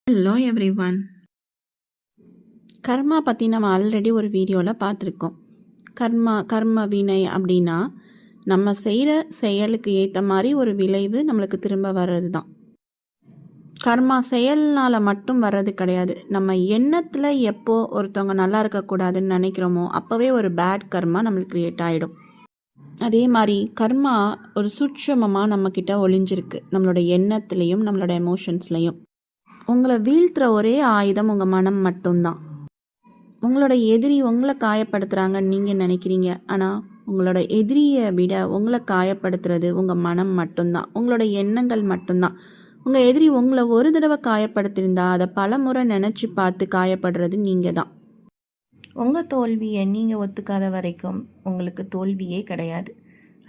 Hello everyone. கர்மா பற்றி நம்ம already ஒரு வீடியோவில் பார்த்துருக்கோம். கர்ம வினை அப்படின்னா நம்ம செய்கிற செயலுக்கு ஏற்ற மாதிரி ஒரு விளைவு நம்மளுக்கு திரும்ப வர்றது தான். கர்மா செயல்னால் மட்டும் வர்றது கிடையாது. நம்ம எண்ணத்தில் எப்போ ஒருத்தவங்க நல்லா இருக்கக்கூடாதுன்னு நினைக்கிறோமோ அப்போவே ஒரு பேட் கர்மா நம்மளுக்கு க்ரியேட் ஆகிடும். அதே மாதிரி கர்மா ஒரு சூட்சமமாக நம்மக்கிட்ட ஒளிஞ்சிருக்கு, நம்மளோட எண்ணத்துலேயும் நம்மளோட எமோஷன்ஸ்லேயும். உங்களை வீழ்த்துற ஒரே ஆயுதம் உங்கள் மனம் மட்டும்தான். உங்களோட எதிரி உங்களை காயப்படுத்துகிறாங்கன்னு நீங்கள் நினைக்கிறீங்க, ஆனால் உங்களோட எதிரியை விட உங்களை காயப்படுத்துறது உங்கள் மனம் மட்டும்தான், உங்களோட எண்ணங்கள் மட்டும்தான். உங்கள் எதிரி உங்களை ஒரு தடவை காயப்படுத்தியிருந்தா அதை பல முறை நினச்சி பார்த்து காயப்படுறது நீங்கள் தான். உங்கள் தோல்வியை நீங்கள் ஒத்துக்காத வரைக்கும் உங்களுக்கு தோல்வியே கிடையாது.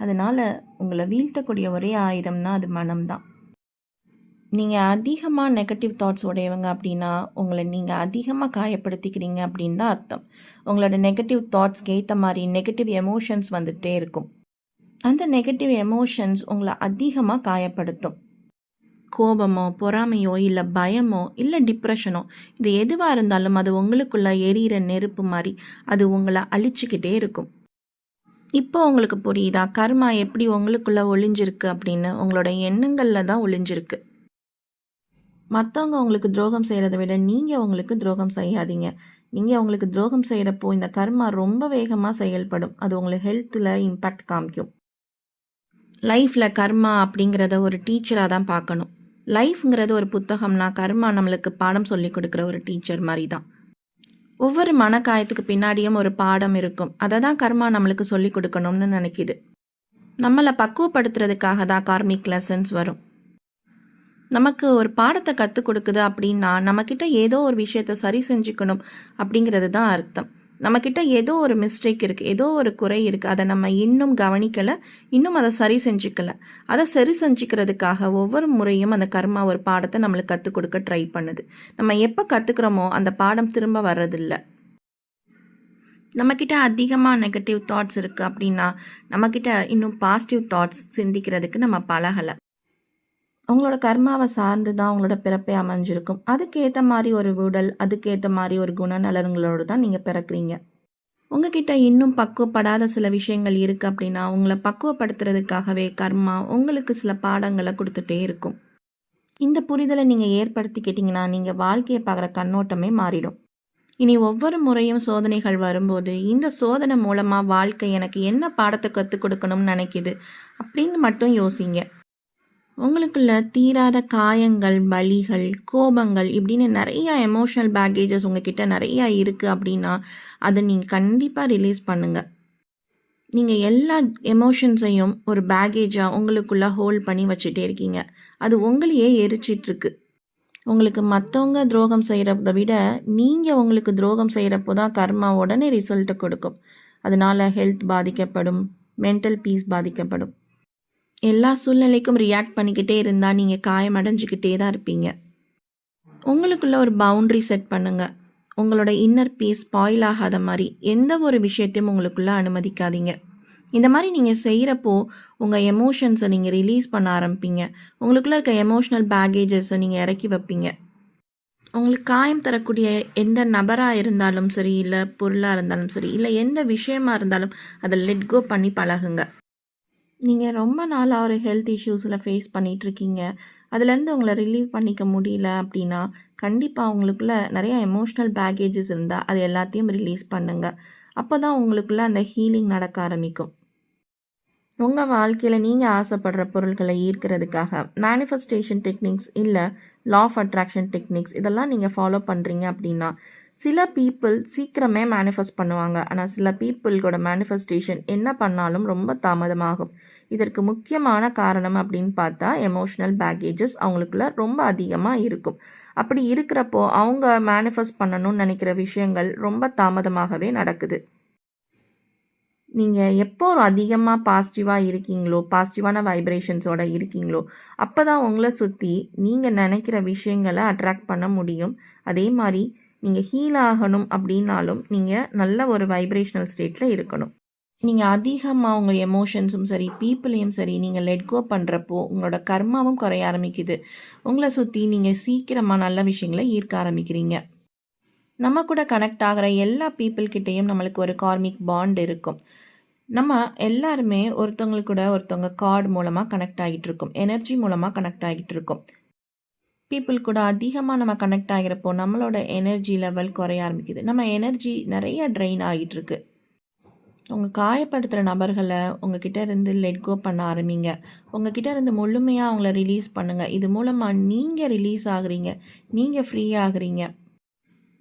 அதனால் உங்களை வீழ்த்தக்கூடிய ஒரே ஆயுதம்னா அது மனம்தான். நீங்கள் அதிகமாக நெகட்டிவ் தாட்ஸ் உடையவங்க அப்படின்னா உங்களை நீங்கள் அதிகமாக காயப்படுத்திக்கிறீங்க அப்படின்னு தான் அர்த்தம். உங்களோட நெகட்டிவ் தாட்ஸ்க்கு ஏற்ற மாதிரி நெகட்டிவ் எமோஷன்ஸ் வந்துகிட்டே இருக்கும். அந்த நெகட்டிவ் எமோஷன்ஸ் உங்களை அதிகமாக காயப்படுத்தும். கோபமோ, பொறாமையோ, இல்லை பயமோ, இல்லை டிப்ரெஷனோ, இது எதுவாக இருந்தாலும் அது உங்களுக்குள்ள எரியிற நெருப்பு மாதிரி அது உங்களை அழிச்சிக்கிட்டே இருக்கும். இப்போ உங்களுக்கு புரியுதா கர்மா எப்படி உங்களுக்குள்ள ஒளிஞ்சிருக்கு அப்படின்னு? உங்களோட எண்ணங்களில் தான் ஒளிஞ்சிருக்கு. மற்றவங்க உங்களுக்கு துரோகம் செய்கிறத விட நீங்கள் உங்களுக்கு துரோகம் செய்யாதீங்க. நீங்கள் அவங்களுக்கு துரோகம் செய்கிறப்போ இந்த கர்மா ரொம்ப வேகமாக செயல்படும். அது உங்களுக்கு ஹெல்த்தில் இம்பேக்ட் காமிக்கும். லைஃப்பில் கர்மா அப்படிங்கிறத ஒரு டீச்சராக தான் பார்க்கணும். லைஃப்ங்கிறது ஒரு புத்தகம்னா கர்மா நம்மளுக்கு பாடம் சொல்லி கொடுக்குற ஒரு டீச்சர் மாதிரி தான். ஒவ்வொரு மனக்காயத்துக்கு பின்னாடியும் ஒரு பாடம் இருக்கும். அதை தான் கர்மா நம்மளுக்கு சொல்லி கொடுக்கணும்னு நினைக்கிது. நம்மளை பக்குவப்படுத்துறதுக்காக தான் கார்மிக் லெசன்ஸ் வரும். நமக்கு ஒரு பாடத்தை கற்றுக் கொடுக்குது அப்படின்னா நம்மக்கிட்ட ஏதோ ஒரு விஷயத்த சரி செஞ்சுக்கணும் அப்படிங்கிறது தான் அர்த்தம். நம்மக்கிட்ட ஏதோ ஒரு மிஸ்டேக் இருக்குது, ஏதோ ஒரு குறை இருக்குது, அதை நம்ம இன்னும் கவனிக்கலை, இன்னும் அதை சரி செஞ்சுக்கலை. அதை சரி செஞ்சுக்கிறதுக்காக ஒவ்வொரு முறையும் அந்த கர்மா ஒரு பாடத்தை நம்மளுக்கு கற்றுக் கொடுக்க ட்ரை பண்ணுது. நம்ம எப்போ கற்றுக்குறோமோ அந்த பாடம் திரும்ப வர்றதில்லை. நம்மக்கிட்ட அதிகமாக நெகட்டிவ் தாட்ஸ் இருக்குது அப்படின்னா நம்மக்கிட்ட இன்னும் பாசிட்டிவ் தாட்ஸ் சிந்திக்கிறதுக்கு நம்ம பழகலை. உங்களோட கர்மாவை சார்ந்து தான் உங்களோட பிறப்பே அமைஞ்சிருக்கும். அதுக்கேற்ற மாதிரி ஒரு உடல், அதுக்கேற்ற மாதிரி ஒரு குணநலன்களோடு தான் நீங்கள் பிறக்கிறீங்க. உங்ககிட்ட இன்னும் பக்குவப்படாத சில விஷயங்கள் இருக்குது அப்படின்னா உங்களை பக்குவப்படுத்துறதுக்காகவே கர்மா உங்களுக்கு சில பாடங்களை கொடுத்துட்டே இருக்கும். இந்த புரிதலை நீங்கள் ஏற்படுத்திக்கிட்டிங்கன்னா நீங்கள் வாழ்க்கையை பார்க்குற கண்ணோட்டமே மாறிடும். இனி ஒவ்வொரு முறையும் சோதனைகள் வரும்போது இந்த சோதனை மூலமாக வாழ்க்கை எனக்கு என்ன பாடத்தை கற்றுக் கொடுக்கணும்னு நினைக்கிது அப்படின்னு மட்டும் யோசிங்க. உங்களுக்குள்ள தீராத காயங்கள், வலிகள், கோபங்கள் இப்படின்னு நிறையா எமோஷனல் பேக்கேஜஸ் உங்ககிட்ட நிறையா இருக்குது அப்படின்னா அதை நீங்கள் கண்டிப்பாக ரிலீஸ் பண்ணுங்கள். நீங்கள் எல்லா எமோஷன்ஸையும் ஒரு பேக்கேஜாக உங்களுக்குள்ளே ஹோல்ட் பண்ணி வச்சுட்டே இருக்கீங்க. அது உங்களையே எரிச்சிட்ருக்கு. உங்களுக்கு மற்றவங்க துரோகம் செய்கிறத விட நீங்கள் உங்களுக்கு துரோகம் செய்கிறப்போ தான் கர்மா உடனே ரிசல்ட்டை கொடுக்கும். அதனால் ஹெல்த் பாதிக்கப்படும், மென்டல் பீஸ் பாதிக்கப்படும். எல்லா சூழ்நிலைக்கும் ரியாக்ட் பண்ணிக்கிட்டே இருந்தால் நீங்கள் காயமடைஞ்சிக்கிட்டே தான் இருப்பீங்க. உங்களுக்குள்ள ஒரு பவுண்ட்ரி செட் பண்ணுங்கள். உங்களோட இன்னர் பீஸ் ஸ்பாயில் ஆகாத மாதிரி எந்த ஒரு விஷயத்தையும் உங்களுக்குள்ளே அனுமதிக்காதீங்க. இந்த மாதிரி நீங்கள் செய்கிறப்போ உங்கள் எமோஷன்ஸை நீங்கள் ரிலீஸ் பண்ண ஆரம்பிப்பீங்க. உங்களுக்குள்ளே இருக்க எமோஷ்னல் பேக்கேஜஸை நீங்கள் இறக்கி வைப்பீங்க. உங்களுக்கு காயம் தரக்கூடிய எந்த நபராக இருந்தாலும் சரி, இல்லை பொருளாக இருந்தாலும் சரி, இல்லை எந்த விஷயமா இருந்தாலும் அதை லெட் கோ பண்ணி பழகுங்க. நீங்கள் ரொம்ப நாளாக ஒரு ஹெல்த் இஷ்யூஸில் ஃபேஸ் பண்ணிகிட்ருக்கீங்க, அதுலேருந்து உங்களை ரிலீவ் பண்ணிக்க முடியல அப்படின்னா கண்டிப்பாக உங்களுக்குள்ளே நிறையா எமோஷ்னல் பேக்கேஜஸ் இருந்தால் அது எல்லாத்தையும் ரிலீஸ் பண்ணுங்கள். அப்போ தான் உங்களுக்குள்ளே அந்த ஹீலிங் நடக்க ஆரம்பிக்கும். உங்கள் வாழ்க்கையில் நீங்கள் ஆசைப்படுற பொருட்களை ஈர்க்கிறதுக்காக மேனிஃபெஸ்டேஷன் டெக்னிக்ஸ் இல்லை லா ஆஃப் அட்ராக்ஷன் டெக்னிக்ஸ் இதெல்லாம் நீங்கள் ஃபாலோ பண்ணுறீங்க அப்படின்னா சில பீப்புள் சீக்கிரமே மேனிஃபெஸ்ட் பண்ணுவாங்க. ஆனால் சில பீப்புளோட மேனிஃபெஸ்டேஷன் என்ன பண்ணாலும் ரொம்ப தாமதமாகும். இதற்கு முக்கியமான காரணம் அப்படின்னு பார்த்தா எமோஷ்னல் பேக்கேஜஸ் அவங்களுக்குள்ள ரொம்ப அதிகமாக இருக்கும். அப்படி இருக்கிறப்போ அவங்க மேனிஃபெஸ்ட் பண்ணணும்னு நினைக்கிற விஷயங்கள் ரொம்ப தாமதமாகவே நடக்குது. நீங்கள் எப்போ அதிகமாக பாசிட்டிவாக இருக்கீங்களோ, பாசிட்டிவான வைப்ரேஷன்ஸோடு இருக்கீங்களோ அப்போ தான் உங்களை சுற்றி நீங்கள் நினைக்கிற விஷயங்களை அட்ராக்ட் பண்ண முடியும். அதே மாதிரி நீங்கள் ஹீல் ஆகணும் அப்படின்னாலும் நீங்கள் நல்ல ஒரு வைப்ரேஷனல் ஸ்டேட்டில் இருக்கணும். நீங்கள் அதிகமாக உங்கள் எமோஷன்ஸும் சரி பீப்புளையும் சரி நீங்கள் லெட் கோ பண்ணுறப்போ உங்களோட கர்மாவும் குறைய ஆரம்பிக்குது. உங்களை சுற்றி நீங்கள் சீக்கிரமாக நல்ல விஷயங்களை ஈர்க்க ஆரம்பிக்கிறீங்க. நம்ம கூட கனெக்ட் ஆகிற எல்லா பீப்புள்கிட்டையும் நம்மளுக்கு ஒரு கார்மிக் பாண்ட் இருக்கும். நம்ம எல்லாருமே ஒருத்தவங்களுக்கு கூட ஒருத்தவங்க கார்டு மூலமாக கனெக்ட் ஆகிட்டு இருக்கோம், எனர்ஜி மூலமாக கனெக்ட் ஆகிட்டு இருக்கோம். பீப்புள் கூட அதிகமாக நம்ம கனெக்ட் ஆகிறப்போ நம்மளோட எனர்ஜி லெவல் குறைய ஆரம்பிக்குது. நம்ம எனர்ஜி நிறைய ட்ரெயின் ஆகிட்டு இருக்கு. உங்கள் காயப்படுத்துகிற நபர்களை உங்ககிட்ட இருந்து லெட் கோ பண்ண ஆரம்பிங்க. உங்ககிட்ட இருந்து முழுமையாக அவங்கள ரிலீஸ் பண்ணுங்கள். இது மூலமாக நீங்கள் ரிலீஸ் ஆகுறீங்க, நீங்கள் ஃப்ரீ ஆகுறீங்க.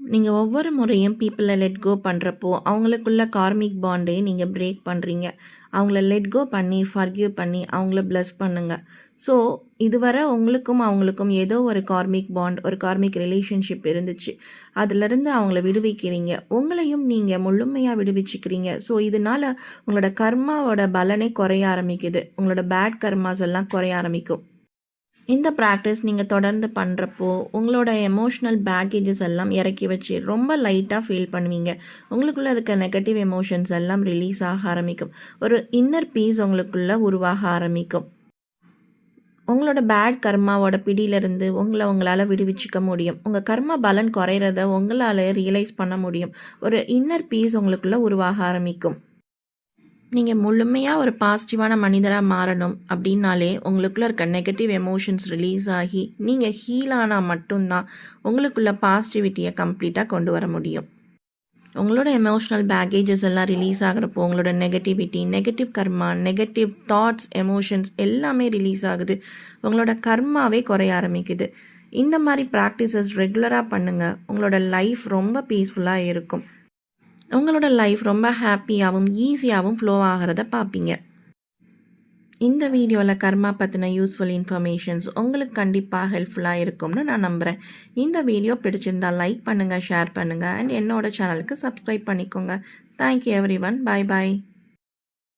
நீங்கள் ஒவ்வொரு முறையும் பீப்புளை லெட் கோ பண்ணுறப்போ அவங்களுக்குள்ள கார்மிக் பாண்டே நீங்கள் பிரேக் பண்ணுறீங்க. அவங்கள லெட் கோ பண்ணி ஃபர்கிவ் பண்ணி அவங்கள ப்ளஸ் பண்ணுங்கள். ஸோ இதுவரை உங்களுக்கும் அவங்களுக்கும் ஏதோ ஒரு கார்மிக் பாண்ட், ஒரு கார்மிக் ரிலேஷன்ஷிப் இருந்துச்சு. அதிலிருந்து அவங்கள விடுவிக்கிறீங்க, உங்களையும் நீங்கள் முழுமையாக விடுவிச்சுக்கிறீங்க. ஸோ இதனால் உங்களோட கர்மாவோட பலனே குறைய ஆரம்பிக்குது. உங்களோட பேட் கர்மாஸ் எல்லாம் குறைய ஆரம்பிக்கும். இந்த ப்ராக்டிஸ் நீங்கள் தொடர்ந்து பண்ணுறப்போ உங்களோட எமோஷ்னல் பேக்கேஜஸ் எல்லாம் இறக்கி வச்சு ரொம்ப லைட்டாக ஃபீல் பண்ணுவீங்க. உங்களுக்குள்ளே இருக்க நெகட்டிவ் எமோஷன்ஸ் எல்லாம் ரிலீஸ் ஆக ஆரம்பிக்கும். ஒரு இன்னர் பீஸ் உங்களுக்குள்ளே உருவாக ஆரம்பிக்கும். உங்களோட பேட் கர்மாவோட பிடியிலிருந்து உங்களால் விடுவிச்சிக்க முடியும். உங்கள் கர்மா பலன் குறையிறத உங்களால் ரியலைஸ் பண்ண முடியும். ஒரு இன்னர் பீஸ் உங்களுக்குள்ளே உருவாக ஆரம்பிக்கும். நீங்கள் முழுமையாக ஒரு பாசிட்டிவான மனிதராக மாறணும் அப்படின்னாலே உங்களுக்குள்ளே இருக்க நெகட்டிவ் எமோஷன்ஸ் ரிலீஸ் ஆகி நீங்கள் ஹீல் ஆனால் மட்டும்தான் உங்களுக்குள்ள பாசிட்டிவிட்டியை கம்ப்ளீட்டாக கொண்டு வர முடியும். உங்களோட எமோஷ்னல் பேக்கேஜஸ் எல்லாம் ரிலீஸ் ஆகிறப்போ உங்களோட நெகட்டிவிட்டி, நெகட்டிவ் கர்மா, நெகட்டிவ் தாட்ஸ், எமோஷன்ஸ் எல்லாமே ரிலீஸ் ஆகுது. உங்களோட கர்மாவே குறைய ஆரம்பிக்குது. இந்த மாதிரி ப்ராக்டிசஸ் ரெகுலராக பண்ணுங்கள். உங்களோட லைஃப் ரொம்ப பீஸ்ஃபுல்லாக இருக்கும். உங்களோட லைஃப் ரொம்ப ஹாப்பியாகவும் ஈஸியாகவும் ஃப்ளோ ஆகிறத பார்ப்பீங்க. இந்த வீடியோவில் கர்மா பற்றின யூஸ்ஃபுல் இன்ஃபர்மேஷன்ஸ் உங்களுக்கு கண்டிப்பாக ஹெல்ப்ஃபுல்லாக இருக்கும்னு நான் நம்புகிறேன். இந்த வீடியோ பிடிச்சிருந்தால் லைக் பண்ணுங்கள், ஷேர் பண்ணுங்கள் அண்ட் என்னோட சேனலுக்கு சப்ஸ்கிரைப் பண்ணிக்கோங்க. Thank you everyone. பாய் பாய்.